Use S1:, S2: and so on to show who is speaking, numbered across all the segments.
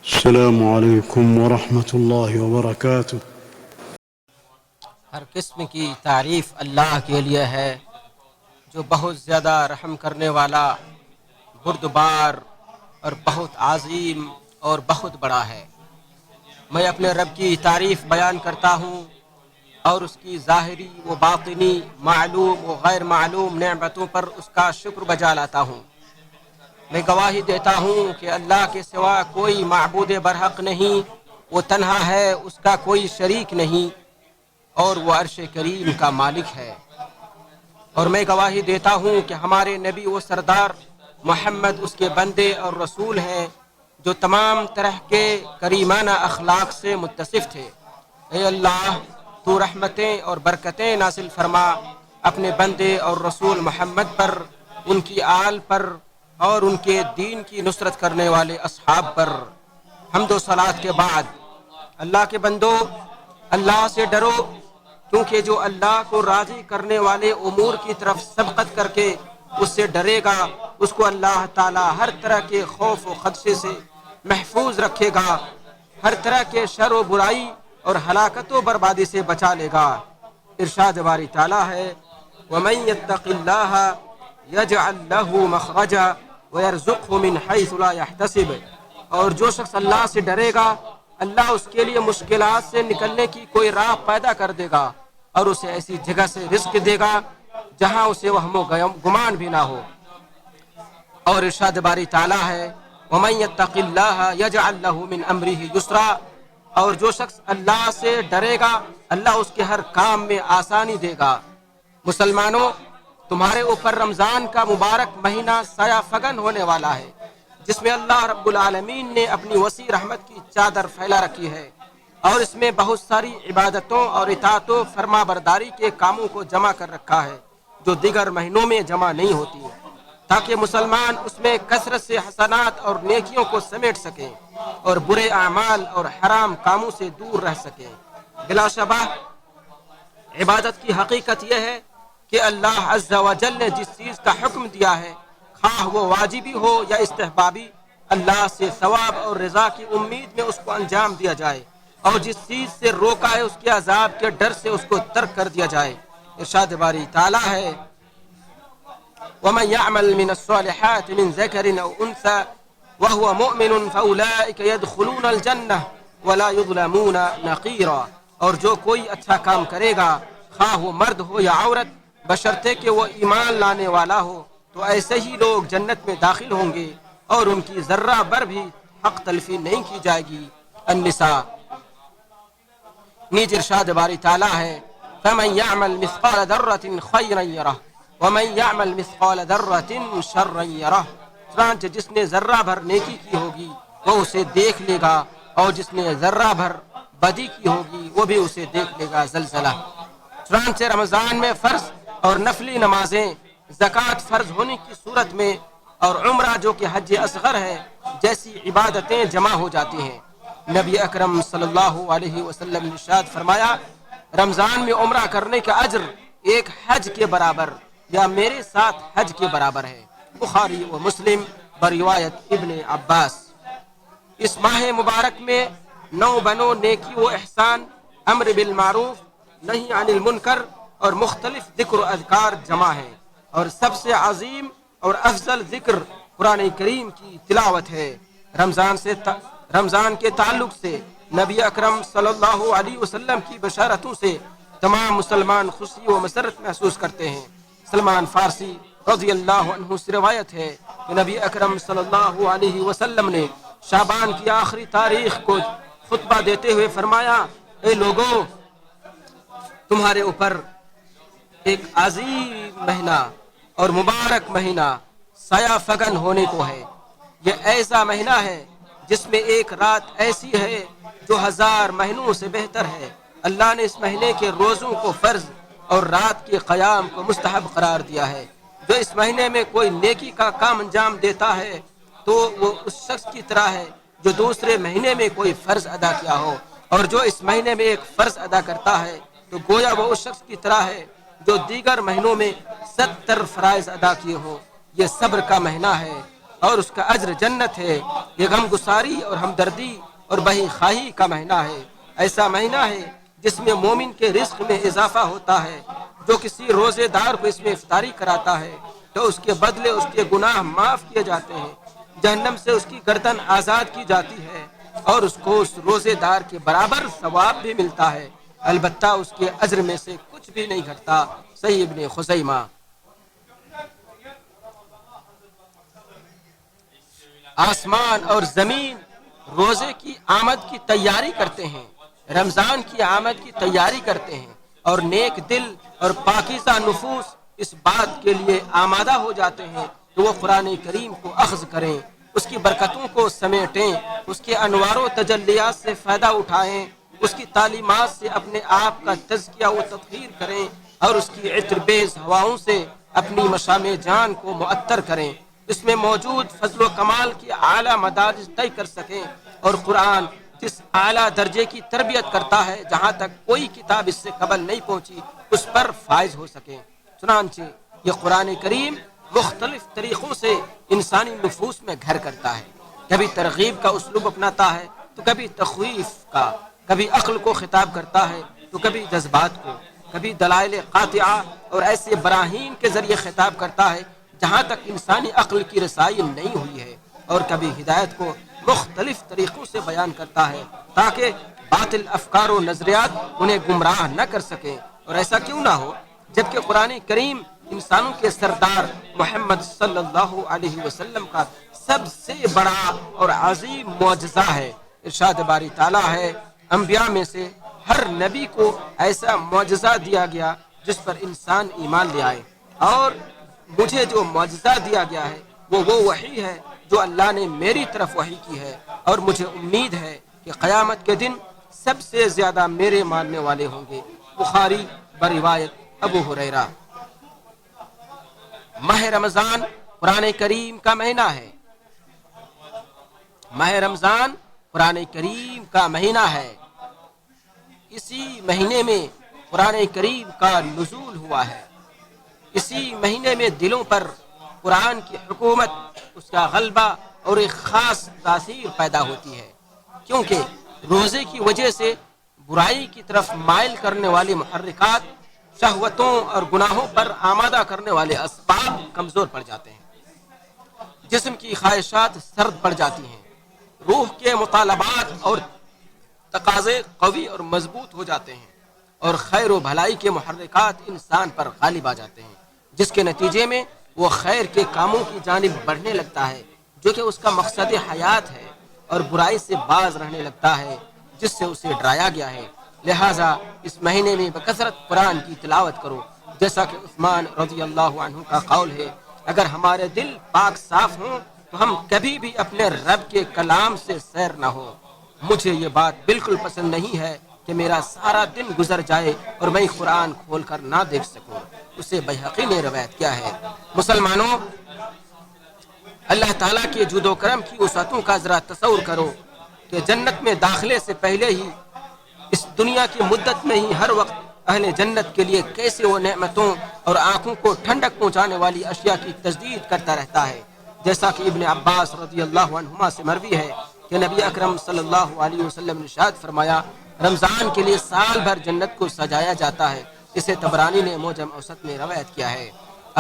S1: السلام علیکم ورحمۃ اللہ وبرکاتہ۔
S2: ہر قسم کی تعریف اللہ کے لیے ہے جو بہت زیادہ رحم کرنے والا، بردبار اور بہت عظیم اور بہت بڑا ہے۔ میں اپنے رب کی تعریف بیان کرتا ہوں اور اس کی ظاہری و باطنی، معلوم و غیر معلوم نعمتوں پر اس کا شکر بجا لاتا ہوں۔ میں گواہی دیتا ہوں کہ اللہ کے سوا کوئی معبود برحق نہیں، وہ تنہا ہے، اس کا کوئی شریک نہیں، اور وہ عرش کریم کا مالک ہے۔ اور میں گواہی دیتا ہوں کہ ہمارے نبی و سردار محمد اس کے بندے اور رسول ہیں، جو تمام طرح کے کریمانہ اخلاق سے متصف تھے۔ اے اللہ، تو رحمتیں اور برکتیں نازل فرما اپنے بندے اور رسول محمد پر، ان کی آل پر اور ان کے دین کی نصرت کرنے والے اصحاب پر۔ حمد و صلاۃ کے بعد، اللہ کے بندو، اللہ سے ڈرو، کیونکہ جو اللہ کو راضی کرنے والے امور کی طرف سبقت کر کے اس سے ڈرے گا، اس کو اللہ تعالی ہر طرح کے خوف و خدشے سے محفوظ رکھے گا، ہر طرح کے شر و برائی اور ہلاکت و بربادی سے بچا لے گا۔ ارشاد باری تعالی ہے، وَمَن يَتَّقِ اللَّهَ يَجْعَل لَّهُ مَخْرَجًا وَيَرْزُقْهُ مِنْ حَيْثُ لَا يَحْتَسِبُ، اور جو شخص اللہ سے ڈرے گا، اللہ اس کے لیے مشکلات سے نکلنے کی کوئی راہ پیدا کر دے گا اور اسے ایسی جگہ سے رزق دے گا جہاں اسے وہم و گمان بھی نہ ہو۔ اور ارشاد باری تعالی ہے، وَمَن يَتَّقِ اللَّهَ يَجْعَل لَّهُ مِنْ أَمْرِهِ يُسْرًا، اور جو شخص اللہ سے ڈرے گا، اللہ اس کے ہر کام میں آسانی دے گا۔ مسلمانوں، تمہارے اوپر رمضان کا مبارک مہینہ سایہ فگن ہونے والا ہے، جس میں اللہ رب العالمین نے اپنی وسیع رحمت کی چادر پھیلا رکھی ہے، اور اس میں بہت ساری عبادتوں اور اطاعت و فرما برداری کے کاموں کو جمع کر رکھا ہے جو دیگر مہینوں میں جمع نہیں ہوتی، تاکہ مسلمان اس میں کثرت سے حسنات اور نیکیوں کو سمیٹ سکیں اور برے اعمال اور حرام کاموں سے دور رہ سکیں۔ بلا شبہ عبادت کی حقیقت یہ ہے کہ اللہ عز و جل نے جس چیز کا حکم دیا ہے، خواہ وہ واجبی ہو یا استحبابی، اللہ سے ثواب اور رضا کی امید میں اس کو انجام دیا جائے، اور جس چیز سے روکا ہے اس کے عذاب کے ڈر سے اس کو ترک کر دیا جائے۔ ارشاد باری تعالی ہے، وَمَن يَعْمَلْ مِنَ الصَّالِحَاتِ مِنْ ذَكَرٍ أَوْ أُنثَىٰ وَهُوَ مُؤْمِنٌ فَأُولَٰئِكَ يَدْخُلُونَ الْجَنَّةَ وَلَا يُظْلَمُونَ نَقِيرًا، اور جو کوئی اچھا کام کرے گا، خواہ وہ مرد ہو یا عورت، بشرطے کہ وہ ایمان لانے والا ہو، تو ایسے ہی لوگ جنت میں داخل ہوں گے اور ان کی ذرہ بر بھی حق تلفی نہیں کی جائے گی۔ النساء۔ نیز ارشاد باری تعالی ہے، فَمَن يَعْمَلْ مِثْقَالَ ذَرَّةٍ خَيْرًا يَرَهُ وَمَن يَعْمَلْ مِثْقَالَ ذَرَّةٍ شَرًّا يَرَهُ، چنانچہ جس نے ذرہ بھر نیکی کی ہوگی وہ اسے دیکھ لے گا، اور جس نے ذرہ بھر بدی کی ہوگی وہ بھی اسے دیکھ لے گا۔ زلزلہ۔ چنانچہ رمضان میں فرض اور نفلی نمازیں، زکوٰۃ فرض ہونے کی صورت میں، اور عمرہ جو کہ حج اصغر ہے جیسی عبادتیں جمع ہو جاتی ہیں۔ نبی اکرم صلی اللہ علیہ وسلم نے ارشاد فرمایا، رمضان میں عمرہ کرنے کا اجر ایک حج کے برابر یا میرے ساتھ حج کے برابر ہے۔ بخاری و مسلم بروایت ابن عباس۔ اس ماہ مبارک میں 9 بنو نیکی و احسان، امر بالمعروف، نہی عن المنکر اور مختلف ذکر و اذکار جمع ہیں، اور سب سے عظیم اور افضل ذکر قرآن کریم کی تلاوت ہے۔ رمضان کے تعلق سے نبی اکرم صلی اللہ علیہ وسلم کی بشارتوں سے تمام مسلمان خوشی و مسرت محسوس کرتے ہیں۔ سلمان فارسی رضی اللہ عنہ سے روایت ہے کہ نبی اکرم صلی اللہ علیہ وسلم نے شعبان کی آخری تاریخ کو خطبہ دیتے ہوئے فرمایا، اے لوگو، تمہارے اوپر ایک عظیم مہینہ اور مبارک مہینہ سایہ فگن ہونے کو ہے۔ یہ ایسا مہینہ ہے جس میں ایک رات ایسی ہے جو 1000 مہینوں سے بہتر ہے۔ اللہ نے اس مہینے کے روزوں کو فرض اور رات کے قیام کو مستحب قرار دیا ہے۔ جو اس مہینے میں کوئی نیکی کا کام انجام دیتا ہے تو وہ اس شخص کی طرح ہے جو دوسرے مہینے میں کوئی فرض ادا کیا ہو، اور جو اس مہینے میں ایک فرض ادا کرتا ہے تو گویا وہ اس شخص کی طرح ہے جو دیگر مہینوں میں 70 فرائض ادا کیے ہوں۔ یہ صبر کا مہینہ ہے، اور اس کا اجر جنت ہے۔ یہ غم گساری اور ہمدردی اور بہی خواہی کا مہینہ ہے، ایسا مہینہ ہے جس میں مومن کے رزق میں اضافہ ہوتا ہے۔ جو کسی روزے دار کو اس میں افطاری کراتا ہے تو اس کے بدلے اس کے گناہ معاف کیے جاتے ہیں، جہنم سے اس کی گردن آزاد کی جاتی ہے اور اس کو اس روزے دار کے برابر ثواب بھی ملتا ہے، البتہ اس کے اجر میں سے کچھ بھی نہیں گھٹتا۔ صحیح ابن خزیمہ۔ آسمان اور زمین روزے کی آمد کی تیاری کرتے ہیں، رمضان کی آمد کی تیاری کرتے ہیں، اور نیک دل اور پاکیزہ نفوس اس بات کے لیے آمادہ ہو جاتے ہیں کہ وہ قرآن کریم کو اخذ کریں، اس کی برکتوں کو سمیٹیں، اس کے انوار و تجلیات سے فائدہ اٹھائیں، اس کی تعلیمات سے اپنے آپ کا تزکیہ و تطہیر کریں اور اس کی عطر بیز ہواؤں سے اپنی مشام جان کو معطر کریں، اس میں موجود فضل و کمال کی اعلیٰ مدارج طے کر سکیں اور قرآن جس اعلیٰ درجے کی تربیت کرتا ہے جہاں تک کوئی کتاب اس سے قبل نہیں پہنچی اس پر فائز ہو سکیں۔ چنانچہ یہ قرآن کریم مختلف طریقوں سے انسانی نفوس میں گھر کرتا ہے، کبھی ترغیب کا اسلوب اپناتا ہے تو کبھی تخویف کا، کبھی عقل کو خطاب کرتا ہے تو کبھی جذبات کو، کبھی دلائل قاطعہ اور ایسے براہین کے ذریعے خطاب کرتا ہے جہاں تک انسانی عقل کی رسائی نہیں ہوئی ہے، اور کبھی ہدایت کو مختلف طریقوں سے بیان کرتا ہے تاکہ باطل افکار و نظریات انہیں گمراہ نہ کر سکیں۔ اور ایسا کیوں نہ ہو جبکہ قرآن کریم انسانوں کے سردار محمد صلی اللہ علیہ وسلم کا سب سے بڑا اور عظیم معجزہ ہے۔ ارشاد باری تعالیٰ ہے، انبیاء میں سے ہر نبی کو ایسا معجزہ دیا گیا جس پر انسان ایمان لے آئے، اور مجھے جو معجزہ دیا گیا ہے وہ وحی ہے جو اللہ نے میری طرف وحی کی ہے، اور مجھے امید ہے کہ قیامت کے دن سب سے زیادہ میرے ماننے والے ہوں گے۔ بخاری بروایت ابو ہریرہ۔ ماہ رمضان قرآن کریم کا مہینہ ہے، ماہ رمضان قرآن کریم کا مہینہ ہے، اسی مہینے میں قرآن کریم کا نزول ہوا ہے، اسی مہینے میں دلوں پر قرآن کی حکومت، اس کا غلبہ اور ایک خاص تاثیر پیدا ہوتی ہے، کیونکہ روزے کی وجہ سے برائی کی طرف مائل کرنے والی محرکات، شہوتوں اور گناہوں پر آمادہ کرنے والے اسباب کمزور پڑ جاتے ہیں، جسم کی خواہشات سرد پڑ جاتی ہیں، روح کے مطالبات اور تقاضے قوی اور مضبوط ہو جاتے ہیں، اور خیر و بھلائی کے محرکات انسان پر غالب آ جاتے ہیں، جس کے نتیجے میں وہ خیر کے کاموں کی جانب بڑھنے لگتا ہے جو کہ اس کا مقصد حیات ہے، اور برائی سے باز رہنے لگتا ہے جس سے اسے ڈرایا گیا ہے۔ لہٰذا اس مہینے میں بکثرت قرآن کی تلاوت کرو، جیسا کہ عثمان رضی اللہ عنہ کا قول ہے، اگر ہمارے دل پاک صاف ہوں تو ہم کبھی بھی اپنے رب کے کلام سے سیر نہ ہو۔ مجھے یہ بات بالکل پسند نہیں ہے کہ میرا سارا دن گزر جائے اور میں قرآن کھول کر نہ دیکھ سکوں۔ اسے بیہقی نے روایت کیا ہے۔ مسلمانوں، اللہ تعالیٰ کے جود و کرم کی وسعتوں کا ذرا تصور کرو کہ جنت میں داخلے سے پہلے ہی اس دنیا کی مدت میں ہی ہر وقت اہل جنت کے لیے کیسے وہ نعمتوں اور آنکھوں کو ٹھنڈک پہنچانے والی اشیاء کی تجدید کرتا رہتا ہے، جیسا کہ ابن عباس رضی اللہ عنہما سے مروی ہے کہ نبی اکرم صلی اللہ علیہ وسلم نے ارشاد فرمایا، رمضان کے لیے سال بھر جنت کو سجایا جاتا ہے۔ اسے طبرانی نے معجم اوسط میں روایت کیا ہے۔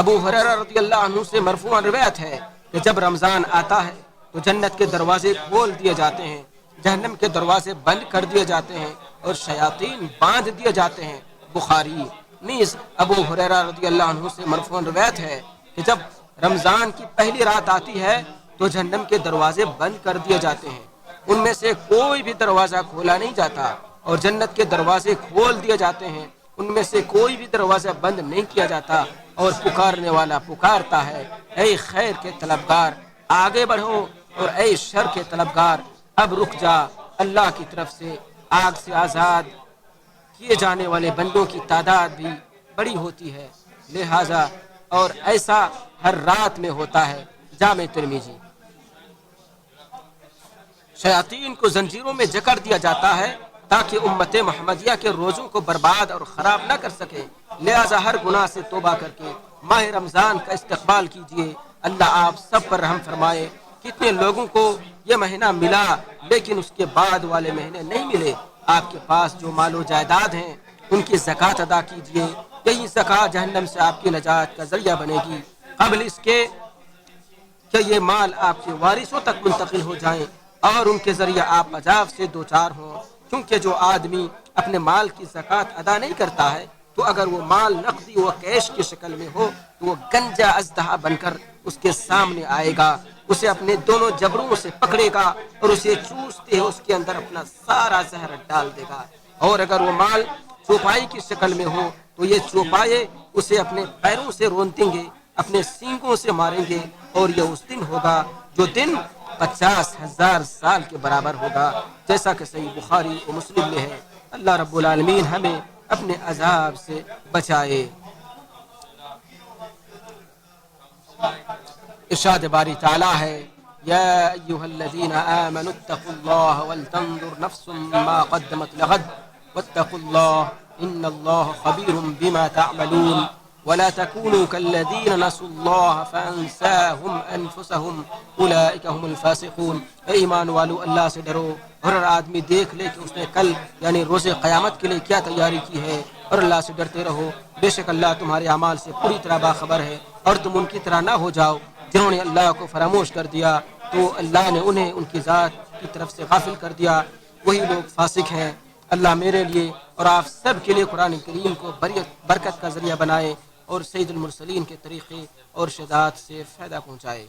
S2: ابو ہریرہ رضی اللہ عنہ سے مرفوعاً روایت ہے کہ جب رمضان آتا ہے تو جنت کے دروازے کھول دیے جاتے ہیں، جہنم کے دروازے بند کر دیے جاتے ہیں اور شیاطین باندھ دیے جاتے ہیں۔ بخاری۔ نیز ابو ہریرہ رضی اللہ عنہ سے مرفوعاً روایت ہے کہ جب رمضان کی پہلی رات آتی ہے تو جہنم کے دروازے بند کر دیے جاتے ہیں، ان میں سے کوئی بھی دروازہ کھولا نہیں جاتا، اور جنت کے دروازے کھول دیے جاتے ہیں، ان میں سے کوئی بھی دروازہ بند نہیں کیا جاتا، اور پکارنے والا پکارتا ہے، اے خیر کے طلبگار آگے بڑھو، اور اے شر کے طلبگار اب رک جا۔ اللہ کی طرف سے آگ سے آزاد کیے جانے والے بندوں کی تعداد بھی بڑی ہوتی ہے، لہذا اور ایسا ہر رات میں ہوتا ہے۔ جامع ترمذی۔ شیاطین کو زنجیروں میں جکڑ دیا جاتا ہے تاکہ امت محمدیہ کے روزوں کو برباد اور خراب نہ کر سکے، لہذا ہر گناہ سے توبہ کر کے ماہ رمضان کا استقبال کیجیے اللہ آپ سب پر رحم فرمائے۔ کتنے لوگوں کو یہ مہینہ ملا لیکن اس کے بعد والے مہینے نہیں ملے۔ آپ کے پاس جو مال و جائیداد ہیں ان کی زکوٰۃ ادا کیجیے، یہی زکوٰۃ جہنم سے آپ کی نجات کا ذریعہ بنے گی، قبل اس کے کہ یہ مال آپ کے وارثوں تک منتقل ہو جائیں اور ان کے ذریعہ آپ عذاب سے دوچار ہوں۔ کیونکہ جو آدمی اپنے مال کی زکوٰۃ ادا نہیں کرتا ہے تو اگر وہ مال نقدی و کیش کی شکل میں ہو تو وہ گنجا اژدہا بن کر اس کے سامنے آئے گا، اسے اپنے دونوں جبڑوں سے پکڑے گا اور اسے چوستے ہوئے اس کے اندر اپنا سارا زہر ڈال دے گا۔ اور اگر وہ مال چوپائی کی شکل میں ہو تو یہ چوپائے اسے اپنے پیروں سے روندیں گے، اپنے سینگوں سے ماریں گے، اور یہ اس دن ہوگا جو دن 50,000 سال کے برابر ہوگا، جیسا کہ صحیح بخاری و مسلم میں ہے۔ اللہ رب العالمین ہمیں اپنے عذاب سے بچائے۔ ارشاد باری تعالیٰ ہے، یا ایھا الذین آمنوا اتقوا اللہ ولتنظر نفس ما قدمت لغد واتقوا اللہ ان اللہ خبیر بما تعملون ولا تكونوا كالذين نسوا الله فانساهم انفسهم اولئک هم الفاسقون۔ اے ایمان والو، اللہ سے ڈرو اور ہر آدمی دیکھ لے کہ اس نے کل یعنی روز قیامت کے لیے کیا تیاری کی ہے، اور اللہ سے ڈرتے رہو، بے شک اللہ تمہارے اعمال سے پوری طرح باخبر ہے، اور تم ان کی طرح نہ ہو جاؤ جنہوں نے اللہ کو فراموش کر دیا تو اللہ نے انہیں ان کی ذات کی طرف سے غافل کر دیا، وہی لوگ فاسق ہیں۔ اللہ میرے لیے اور آپ سب کے لیے قرآن کریم کو برکت کا ذریعہ بنائے اور سید المرسلین کے طریقے اور شدات سے فائدہ پہنچائے۔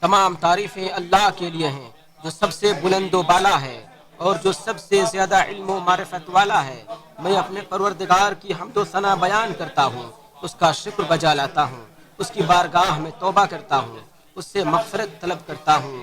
S2: تمام تعریفیں اللہ کے لیے ہیں جو سب سے بلند و بالا ہے اور جو سب سے زیادہ علم و معرفت والا ہے۔ میں اپنے پروردگار کی حمد و ثنا بیان کرتا ہوں، اس کا شکر بجا لاتا ہوں، اس کی بارگاہ میں توبہ کرتا ہوں، اس سے مغفرت طلب کرتا ہوں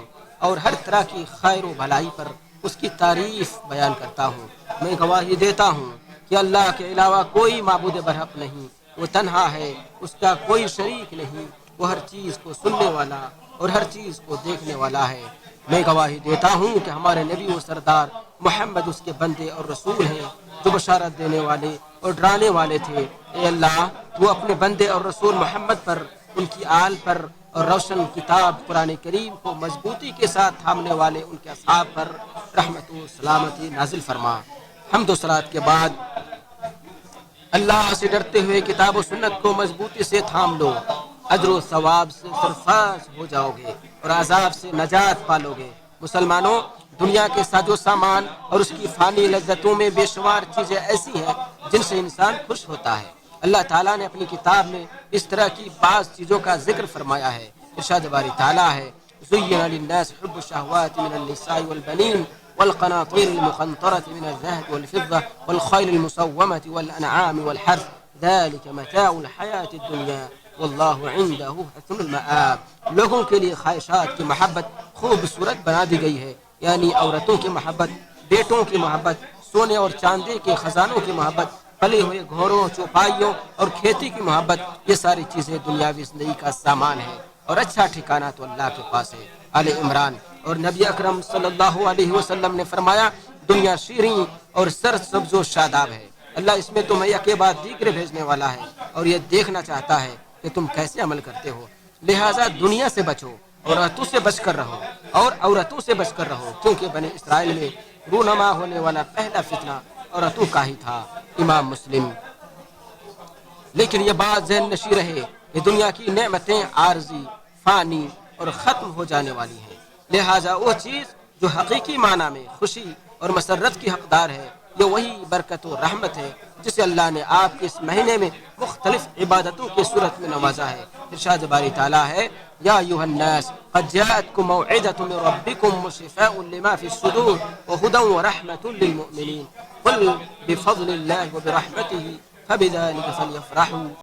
S2: اور ہر طرح کی خیر و بھلائی پر اس کی تعریف بیان کرتا ہوں۔ میں گواہی دیتا ہوں کہ اللہ کے علاوہ کوئی معبود برحق نہیں، وہ تنہا ہے، اس کا کوئی شریک نہیں، وہ ہر چیز کو سننے والا اور ہر چیز کو دیکھنے والا ہے۔ میں گواہی دیتا ہوں کہ ہمارے نبی و سردار محمد اس کے بندے اور رسول ہیں جو بشارت دینے والے اور ڈرانے والے تھے۔ اے اللہ، تو اپنے بندے اور رسول محمد پر، ان کی آل پر اور روشن کتاب قرآن کریم کو مضبوطی کے ساتھ تھامنے والے ان کے اصحاب پر رحمت و سلامتی نازل فرما۔ حمد و صلات کے بعد اللہ سے ڈرتے ہوئے کتاب و سنت کو مضبوطی سے تھام لو، اجر و ثواب سے سرفراز ہو جاؤ گے اور عذاب سے نجات پالو گے۔ مسلمانوں، دنیا کے ساز و سامان اور اس کی فانی لذتوں میں بے شمار چیزیں ایسی ہیں جن سے انسان خوش ہوتا ہے۔ اللہ تعالیٰ نے اپنی کتاب میں اس طرح کی بعض چیزوں کا ذکر فرمایا ہے۔ ارشاد باری تعالیٰ ہے، زُيِّنَ لِلنَّاسِ حُبُّ الشَّهَوَاتِ مِنَ النِّسَاءِ وَالْبَنِينَ والقناطير المقنطرة من الذهب والفضة والخيل المسومة والأنعام والحرث ذلك متاع الحياة الدنيا والله عنده حسن المآب۔ لوگوں کے لیے خواہشات کی محبت خوبصورت بنا دی گئی ہے، یعنی عورتوں کی محبت، بیٹوں کی محبت، سونے اور چاندی کے خزانوں کی محبت، پلے ہوئے گھوڑوں، چوپائیوں اور کھیتی کی محبت، یہ ساری چیزیں دنیاوی زندگی کا سامان ہے اور اچھا ٹھکانہ تو اللہ کے پاس ہے۔ آل عمران۔ اور نبی اکرم صلی اللہ علیہ وسلم نے فرمایا، دنیا شیریں اور سرسبز و شاداب ہے، اللہ اس میں تمہیں یکے بعد دیگرے بھیجنے والا ہے اور یہ دیکھنا چاہتا ہے کہ تم کیسے عمل کرتے ہو، لہٰذا دنیا سے بچو، عورتوں سے بچ کر رہو اور عورتوں سے بچ کر رہو، کیونکہ بنی اسرائیل میں رونما ہونے والا پہلا فتنہ عورتوں کا ہی تھا۔ امام مسلم۔ لیکن یہ بات ذہن نشی رہے کہ دنیا کی نعمتیں عارضی، فانی اور ختم ہو جانے والی ہیں، لہٰذا وہ چیز جو حقیقی معنی میں خوشی اور مسرت کی حقدار ہے، یہ وہی برکت و رحمت ہے جسے اللہ نے آپ کے اس مہینے میں مختلف عبادتوں کی صورت میں نوازا ہے۔ ارشاد باری تعالیٰ ہے، یا ایھا الناس قد جاءتکم موعظۃ من ربکم وشفاء لما فی الصدور وہدی ورحمۃ للمؤمنین قل بفضل اللہ وبرحمتہ فبذلک فلیفرحوا